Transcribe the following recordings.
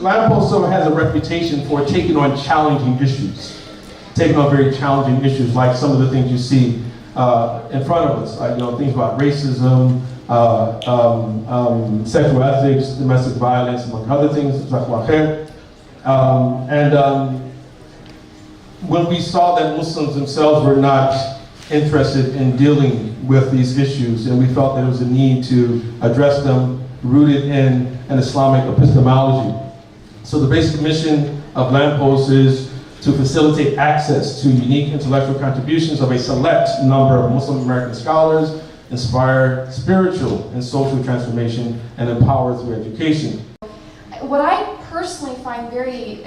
Lamppost has a reputation for taking on challenging issues, taking on very challenging issues, like some of the things you see in front of us, things about racism, sexual ethics, domestic violence, among other things. When we saw that Muslims themselves were not interested in dealing with these issues, and we felt that there was a need to address them rooted in an Islamic epistemology. So the basic mission of Lamppost is to facilitate access to unique intellectual contributions of a select number of Muslim American scholars, inspire spiritual and social transformation, and empower through education. What I personally find very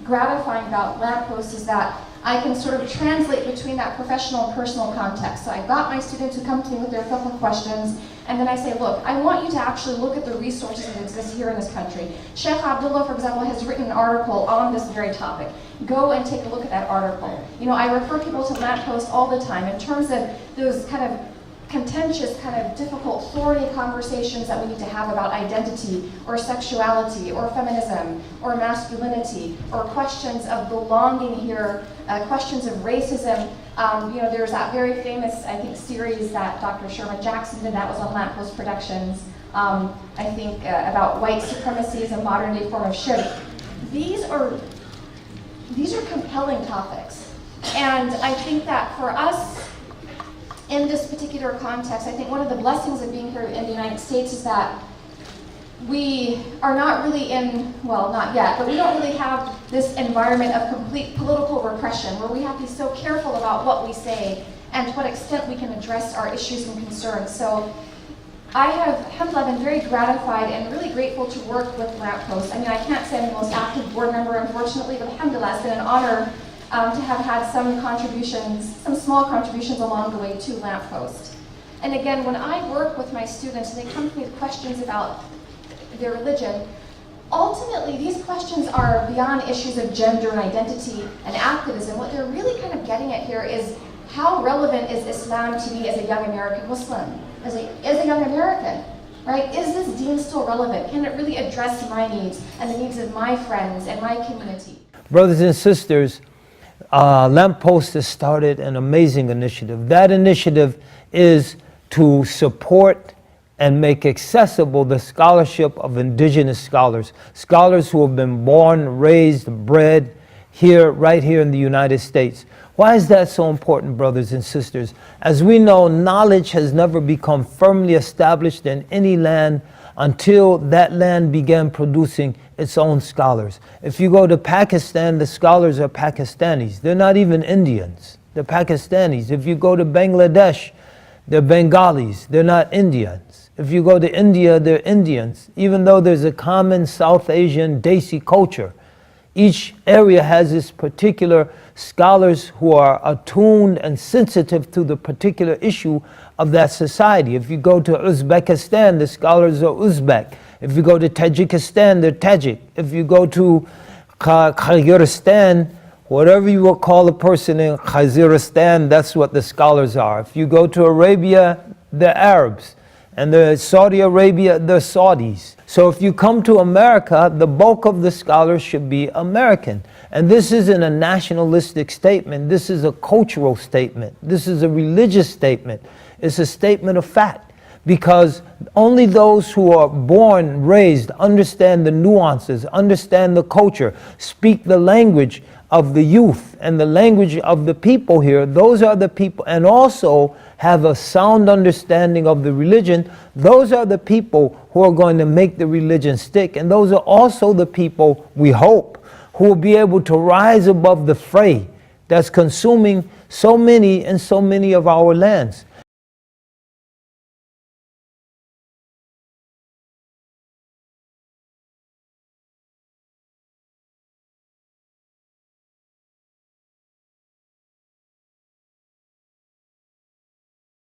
gratifying about Lamppost is that I can sort of translate between that professional and personal context. So I've got my students who come to me with their fiqh questions, and then I say, look, I want you to actually look at the resources that exist here in this country. Sheikh Abdullah, for example, has written an article on this very topic. Go and take a look at that article. I refer people to Lamppost all the time in terms of those kind of contentious, kind of difficult, thorny conversations that we need to have about identity or sexuality or feminism or masculinity or questions of belonging here, questions of racism. There's that very famous, I think, series that Dr. Sherman Jackson did that was on Lamppost Productions, about white supremacy as a modern day form of shirk. These are compelling topics. And I think that for us, in this particular context, I think one of the blessings of being here in the United States is that we are not really not yet, but we don't really have this environment of complete political repression where we have to be so careful about what we say and to what extent we can address our issues and concerns. So I have, alhamdulillah, been very gratified and really grateful to work with Lamppost. I can't say I'm the most active board member, unfortunately, but alhamdulillah, it's been an honor to have had some small contributions along the way to Lamppost. And again, when I work with my students and they come to me with questions about their religion, ultimately these questions are beyond issues of gender and identity and activism. What they're really kind of getting at here is how relevant is Islam to me as a young American Muslim, as a young American, right? Is this deen still relevant? Can it really address my needs and the needs of my friends and my community? Brothers and sisters, Lamppost has started an amazing initiative. That initiative is to support and make accessible the scholarship of indigenous scholars, scholars who have been born, raised, bred here, right here in the United States. Why is that so important, brothers and sisters? As we know, knowledge has never become firmly established in any land until that land began producing its own scholars. If you go to Pakistan, the scholars are Pakistanis. They're not even Indians. They're Pakistanis. If you go to Bangladesh, they're Bengalis. They're not Indians. If you go to India, they're Indians. Even though there's a common South Asian Desi culture, each area has its particular scholars who are attuned and sensitive to the particular issue of that society. If you go to Uzbekistan, the scholars are Uzbek. If you go to Tajikistan, they're Tajik. If you go to Kyrgyzstan, whatever you will call a person in Kyrgyzstan, that's what the scholars are. If you go to Arabia, they're Arabs. And the Saudi Arabia, they're Saudis. So if you come to America, the bulk of the scholars should be American. And this isn't a nationalistic statement. This is a cultural statement. This is a religious statement. It's a statement of fact. Because only those who are born, raised, understand the nuances, understand the culture, speak the language of the youth and the language of the people here, those are the people, and also have a sound understanding of the religion, those are the people who are going to make the religion stick. And those are also the people, we hope, who will be able to rise above the fray that's consuming so many and so many of our lands.